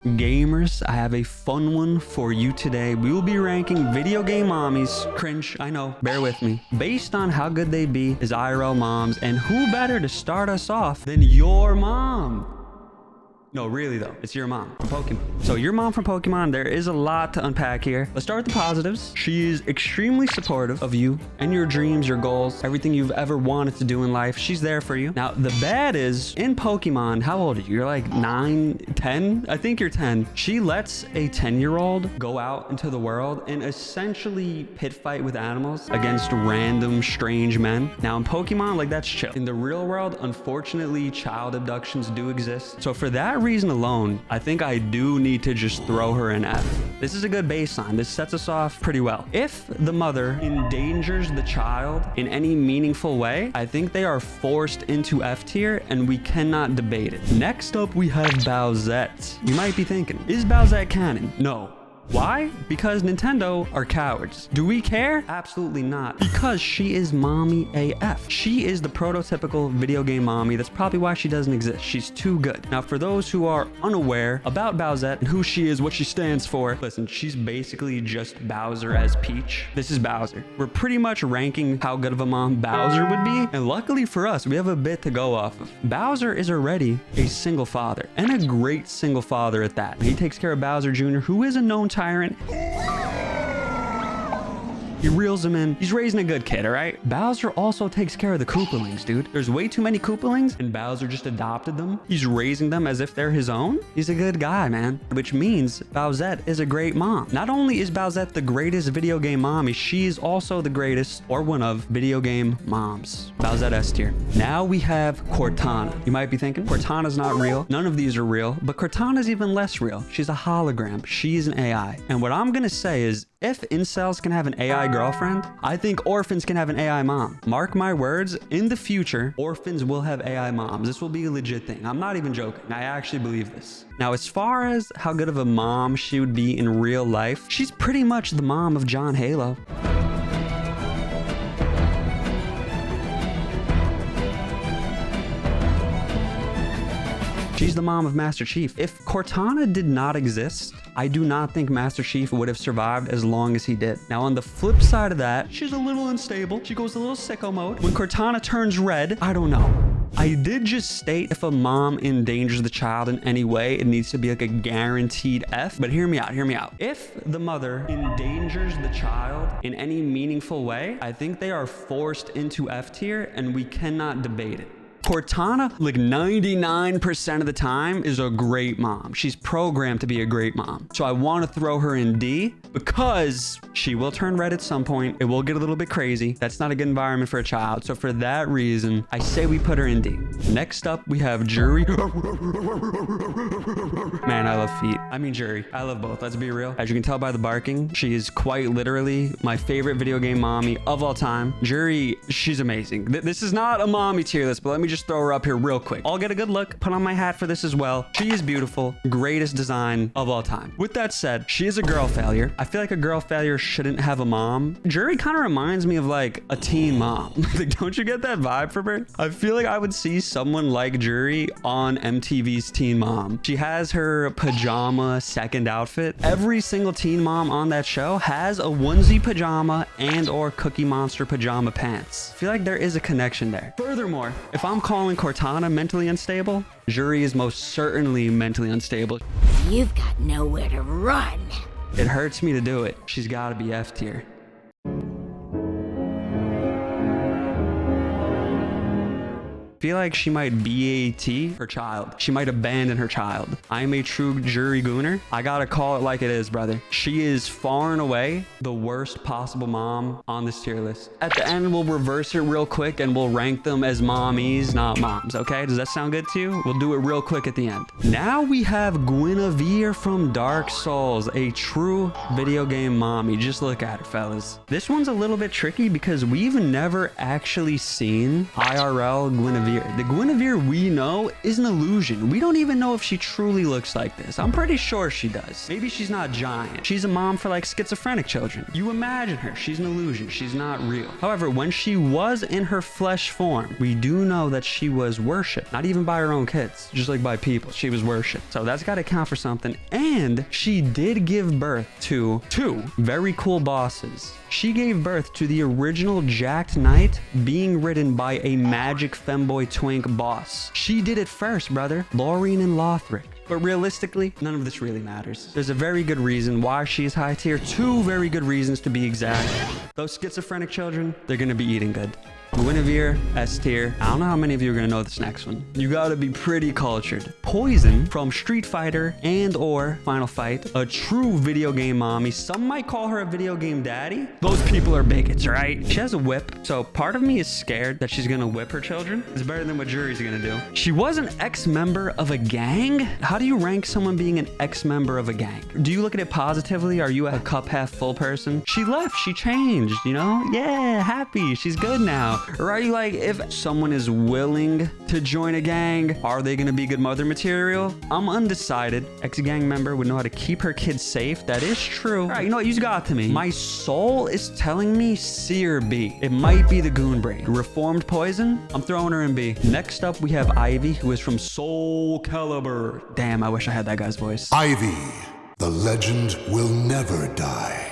Gamers, I have a fun one for you today. We will be ranking video game mommies. Cringe, I know, bear with me. Based on how good they be as IRL moms, and who better to start us off than your mom? No, really though, it's your mom from Pokemon. So your mom from Pokemon, there is a lot to unpack here. Let's start with the positives. She is extremely supportive of you and your dreams, your goals, everything you've ever wanted to do in life. She's there for you. Now, the bad is, in Pokemon, how old are you? You're like 9, 10? I think you're 10. She lets a 10-year-old go out into the world and essentially pit fight with animals against random, strange men. Now, in Pokemon, like, that's chill. In the real world, unfortunately, child abductions do exist. So for that reason alone, I think I do need to just throw her an F. This is a good baseline. This sets us off pretty well. If the mother endangers the child in any meaningful way, I think they are forced into F tier and we cannot debate it. Next up, we have Bowsette. You might be thinking, is Bowsette canon? No. Why? Because Nintendo are cowards. Do we care? Absolutely not. Because she is mommy AF. She is the prototypical video game mommy. That's probably why she doesn't exist. She's too good. Now, for those who are unaware about Bowsette and who she is, what she stands for, listen, she's basically just Bowser as Peach. This is Bowser. We're pretty much ranking how good of a mom Bowser would be. And luckily for us, we have a bit to go off of. Bowser is already a single father, and a great single father at that. He takes care of Bowser Jr., who is a known tyrant. He reels him in. He's raising a good kid, all right? Bowser also takes care of the Koopalings, dude. There's way too many Koopalings, and Bowser just adopted them. He's raising them as if they're his own. He's a good guy, man. Which means Bowsette is a great mom. Not only is Bowsette the greatest video game mommy, she is also the greatest, or one of, video game moms. Bowsette S tier. Now we have Cortana. You might be thinking, Cortana's not real. None of these are real, but Cortana's even less real. She's a hologram. She's an AI. And what I'm gonna say is, if incels can have an AI girlfriend, I think orphans can have an AI mom. Mark my words, in the future, orphans will have AI moms. This will be a legit thing. I'm not even joking. I actually believe this. Now, as far as how good of a mom she would be in real life, she's pretty much the mom of John Halo. She's the mom of Master Chief. If Cortana did not exist, I do not think Master Chief would have survived as long as he did. Now, on the flip side of that, she's a little unstable. She goes a little sicko mode. When Cortana turns red, I don't know. I did just state if a mom endangers the child in any way, it needs to be like a guaranteed F. But hear me out, hear me out. If the mother endangers the child in any meaningful way, I think they are forced into F tier and we cannot debate it. Cortana, like 99% of the time, is a great mom. She's programmed to be a great mom. So I want to throw her in D because she will turn red at some point. It will get a little bit crazy. That's not a good environment for a child. So for that reason, I say we put her in D. Next up, we have Jury. Man, I love feet. I mean, Jury. I love both. Let's be real. As you can tell by the barking, she is quite literally my favorite video game mommy of all time. Jury, she's amazing. This is not a mommy tier list, but let me just throw her up here real quick. I'll get a good look, put on my hat for this as well. She is beautiful, greatest design of all time. With that said, she is a girl failure. I feel like a girl failure shouldn't have a mom. Jury kind of reminds me of like a teen mom. Like, don't you get that vibe from her? I feel like I would see someone like Jury on MTV's Teen Mom. She has her pajama second outfit. Every single teen mom on that show has a onesie pajama and or Cookie Monster pajama pants. I feel like there is a connection there. Furthermore, if I'm calling Cortana mentally unstable, Jury is most certainly mentally unstable. You've got nowhere to run. It hurts me to do it. She's gotta be F tier. I feel like she might BAT her child. She might abandon her child. I am a true Jury gooner. I gotta call it like it is, brother. She is far and away the worst possible mom on this tier list. At the end, we'll reverse it real quick and we'll rank them as mommies, not moms, okay? Does that sound good to you? We'll do it real quick at the end. Now we have Guinevere from Dark Souls, a true video game mommy. Just look at her, fellas. This one's a little bit tricky because we've never actually seen IRL Guinevere. Guinevere. The Guinevere we know is an illusion. We don't even know if she truly looks like this. I'm pretty sure she does. Maybe she's not giant. She's a mom for like schizophrenic children. You imagine her. She's an illusion. She's not real. However, when she was in her flesh form, we do know that she was worshipped. Not even by her own kids, just like by people. She was worshipped. So that's got to count for something. And she did give birth to two very cool bosses. She gave birth to the original Jacked Knight being ridden by a magic femboy twink boss. She did it first, brother. Lorien and Lothric. But realistically, none of this really matters. There's a very good reason why she's high tier. Two very good reasons to be exact. Those schizophrenic children, they're gonna be eating good. Guinevere, S tier. I don't know how many of you are gonna know this next one. You gotta be pretty cultured. Poison from Street Fighter and or Final Fight. A true video game mommy. Some might call her a video game daddy. Those people are bigots, right? She has a whip, so part of me is scared that she's gonna whip her children. It's better than what Jury's gonna do. She was an ex-member of a gang? How do you rank someone being an ex-member of a gang? Do you look at it positively? Are you a cup half full person? She left, she changed, you know? Yeah, happy, she's good now. Or are you like, if someone is willing to join a gang, are they gonna be good mother material? I'm undecided. Ex-gang member would know how to keep her kids safe. That is true. All right, you know what? You got to me. My soul is telling me C or B. It might be the Goon Brain. Reformed Poison? I'm throwing her in B. Next up, we have Ivy, who is from Soul Calibur. Damn, I wish I had that guy's voice. Ivy, the legend will never die.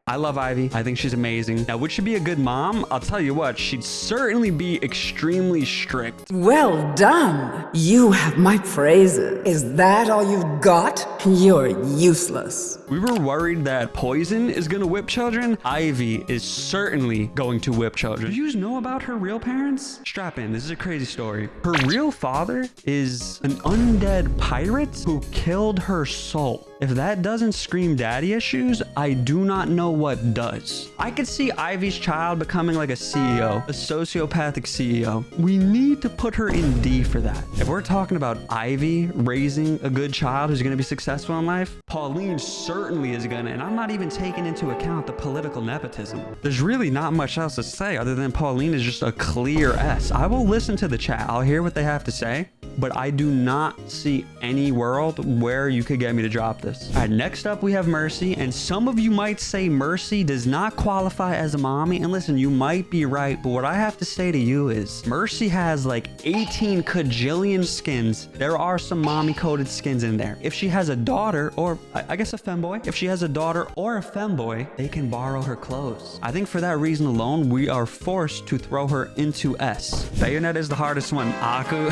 I love Ivy. I think she's amazing. Now, would she be a good mom? I'll tell you what, she'd certainly be extremely strict. Well done. You have my praises. Is that all you've got? You're useless. We were worried that Poison is gonna whip children. Ivy is certainly going to whip children. Did you just know about her real parents? Strap in, this is a crazy story. Her real father is an undead pirate who killed her soul. If that doesn't scream daddy issues, I do not know what does. I could see Ivy's child becoming like a CEO, a sociopathic CEO. We need to put her in D for that. If we're talking about Ivy raising a good child who's gonna be successful in life, Pauline certainly is gonna, and I'm not even taking into account the political nepotism. There's really not much else to say other than Pauline is just a clear S. I will listen to the chat, I'll hear what they have to say, but I do not see any world where you could get me to drop this. All right, next up we have Mercy, and some of you might say Mercy does not qualify as a mommy, and listen, you might be right, but what I have to say to you is Mercy has like 18 kajillion skins. There are some mommy coded skins in there. If she has a daughter, or I guess a femboy, if she has a daughter or a femboy, they can borrow her clothes. I think for that reason alone, we are forced to throw her into S. Bayonetta is the hardest one. Aku.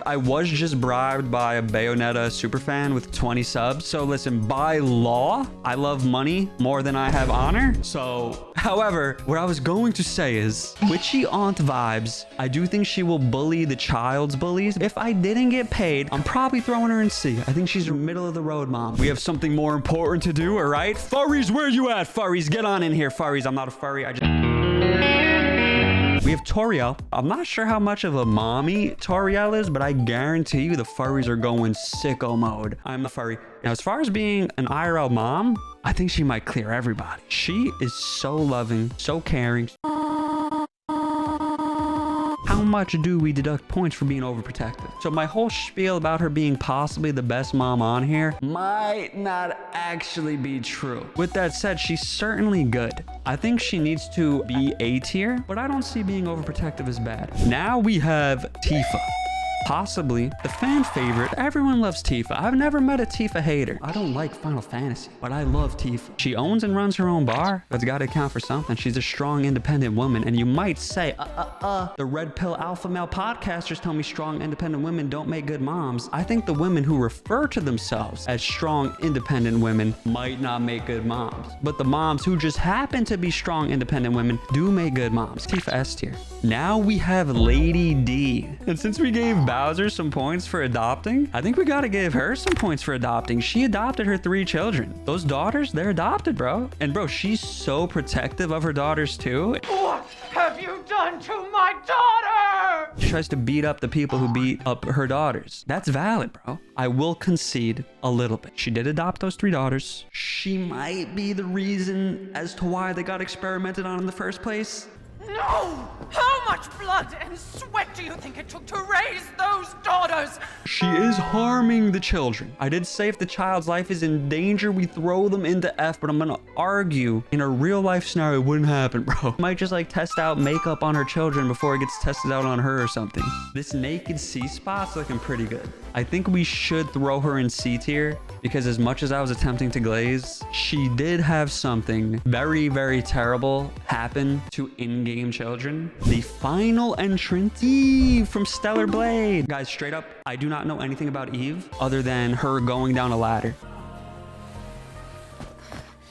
I was just bribed by a Bayonetta superfan with 20 subs. So listen, by law, I love money more than I have honor. So, however, what I was going to say is, witchy aunt vibes, I do think she will bully the child's bullies. If I didn't get paid, I'm probably throwing her in C. I think she's a middle of the road mom. We have something more important to do, all right? Furries, where you at, furries? Get on in here, furries. I'm not a furry, We have Toriel. I'm not sure how much of a mommy Toriel is, but I guarantee you the furries are going sicko mode. I'm a furry. Now, as far as being an IRL mom, I think she might clear everybody. She is so loving, so caring. How much do we deduct points for being overprotective? So my whole spiel about her being possibly the best mom on here might not actually be true. With that said, she's certainly good. I think she needs to be A tier, but I don't see being overprotective as bad. Now we have Tifa. Possibly the fan favorite. Everyone loves Tifa. I've never met a Tifa hater. I don't like Final Fantasy, but I love Tifa. She owns and runs her own bar. That's got to count for something. She's a strong, independent woman. And you might say, the red pill alpha male podcasters tell me strong, independent women don't make good moms. I think the women who refer to themselves as strong, independent women might not make good moms. But the moms who just happen to be strong, independent women do make good moms. Tifa S tier. Now we have Lady D. And since we gave Bowser some points for adopting, I think we gotta give her some points for adopting. She adopted her 3 children. Those daughters, they're adopted, bro. And bro, she's so protective of her daughters too. What have you done to my daughter? She tries to beat up the people who beat up her daughters. That's valid, bro. I will concede a little bit. She did adopt those 3 daughters. She might be the reason as to why they got experimented on in the first place. No! How much blood and sweat do you think it took to raise those daughters? She is harming the children. I did say if the child's life is in danger, we throw them into F, but I'm gonna argue in a real life scenario, it wouldn't happen, bro. Might just like test out makeup on her children before it gets tested out on her or something. This naked C spot's looking pretty good. I think we should throw her in C tier because as much as I was attempting to glaze, she did have something very, very terrible happen to in-game children. The final entrant, Eve from Stellar Blade. Guys, straight up, I do not know anything about Eve other than her going down a ladder.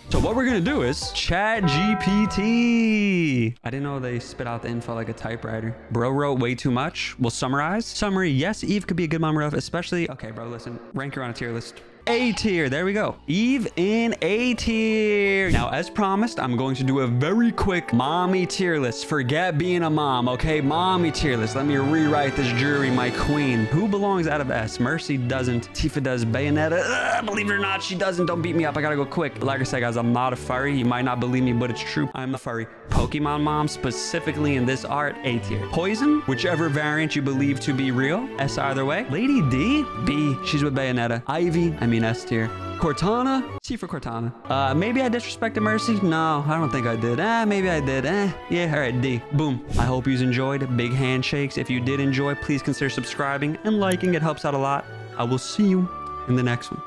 So what we're gonna do is chat GPT. I didn't know they spit out the info like a typewriter. Bro wrote way too much. We'll summarize. Summary, yes, Eve could be a good mom ref, especially, okay, bro, listen, rank her on a tier list. A tier, there we go. Eve in A tier. Now, as promised, I'm going to do a very quick mommy tier list. Forget being a mom, okay? Mommy tier list. Let me rewrite this jury, my queen. Who belongs out of S? Mercy doesn't. Tifa does. Bayonetta, believe it or not, she doesn't. Don't beat me up. I gotta go quick. Like I said, guys, I'm not a furry. You might not believe me, but it's true. I'm a furry. Pokemon mom, specifically in this art, A tier. Poison, whichever variant you believe to be real. S either way. Lady D, B. She's with Bayonetta. Ivy, I mean S tier. Cortana, C for Cortana. Maybe I disrespected Mercy. No, I don't think I did. Maybe I did. Yeah, all right, D. Boom. I hope you enjoyed. Big handshakes. If you did enjoy, please consider subscribing and liking. It helps out a lot. I will see you in the next one.